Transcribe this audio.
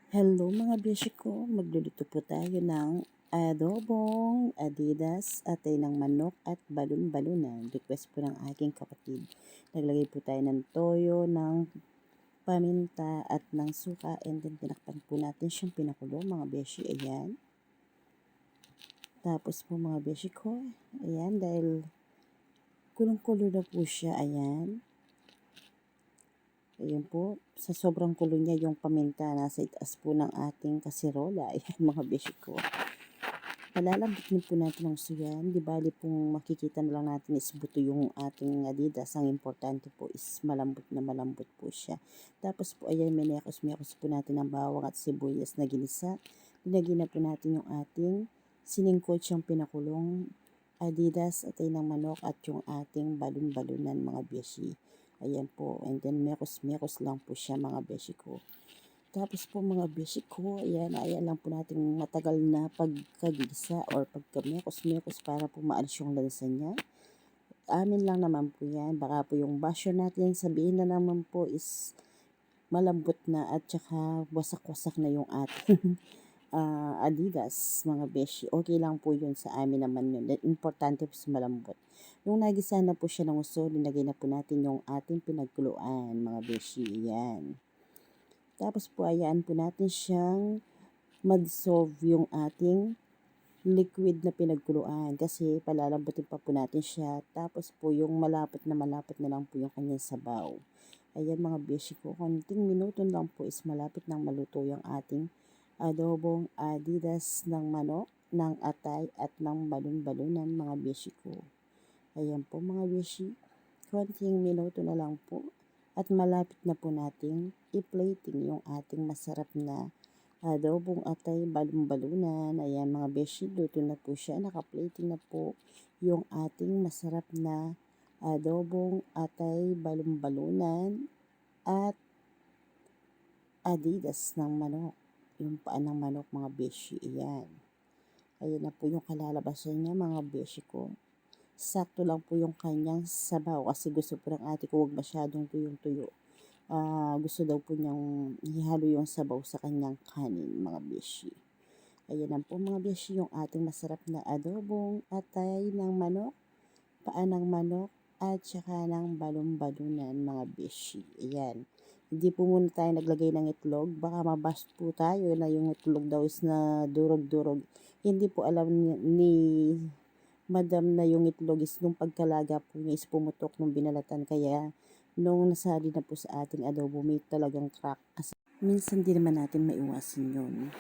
Hello mga beshi ko, magluluto po tayo ng adobong Adidas, atay ng manok at balon-balunan. Request po ng aking kapatid. Naglagay po tayo ng toyo, ng paminta at ng suka, and then tinakpan po natin siyang pinakulo mga beshi. Ayan. Tapos po mga beshi ko, ayan, dahil kulong-kulo na po siya, ayan. Ayan po, sa sobrang kulo niya yung paminta, nasa itaas po ng ating kasirola. Ayan mga beshi ko. Palalambot po natin ang suyan. Di bali pong makikita na lang natin is buto yung ating Adidas. Ang importante po is malambot na malambot po siya. Tapos po ayan, minekos-mekos po natin ang bawang at sibuyas na ginisa. Linagyan na po natin yung ating siningkot siyang pinakulong Adidas, atay ng manok at yung ating balon-balunan mga beshi. Ayan po. And then, mekos-mekos lang po siya mga beshi ko. Tapos po mga beshi ko, ayan lang po natin matagal na pagkagisa or pagkamekos-mekos para po maalis yung lansa niya. Amin lang naman po yan. Baka po yung basyo natin sabihin na naman po is malambot na at saka wasak-wasak na yung ating Adidas, mga beshi. Okay lang po yun sa amin naman yun. Importante po sa malambot. Nung nagisa na po siya ng uso, linagay na po natin yung ating pinagkuluan, mga beshi. Yan. Tapos po, ayaan po natin siyang ma-dissolve yung ating liquid na pinagkuluan. Kasi palalambutin pa po natin siya. Tapos po, yung malapot na lang po yung kanyang sabaw. Ayan mga beshi ko, konting minuto lang po is malapit nang maluto yung ating adobong Adidas ng manok, ng atay at ng balon-balunan mga beshi ko. Ayan po mga beshi, konting minuto na lang po at malapit na po nating i-plating yung ating masarap na adobong atay balon-balunan. Ayan mga beshi, luto na po siya, naka-plating na po yung ating masarap na adobong atay balon-balunan at Adidas ng manok. Yung paa ng manok mga beshi, ayan. Ayan na po yung kalalabasan niya mga beshi ko. Sakto lang po yung kanyang sabaw kasi gusto po ng ate ko huwag masyadong tuyong-tuyo. Gusto daw po niyang ihalo yung sabaw sa kanyang kanin mga beshi. Ayan na po mga beshi yung ating masarap na adobong atay ng manok, paa ng manok at saka ng balon-balunan mga beshi. Ayan. Hindi po muna tayo naglagay ng itlog. Baka mabast po tayo na yung itlog daw is na durog-durog. Hindi po alam ni madam na yung itlog is nung pagkalaga po niya is pumutok nung binalatan. Kaya nung nasali na po sa ating adobo, may talagang crack. Kasi minsan di naman natin maiwasan yun.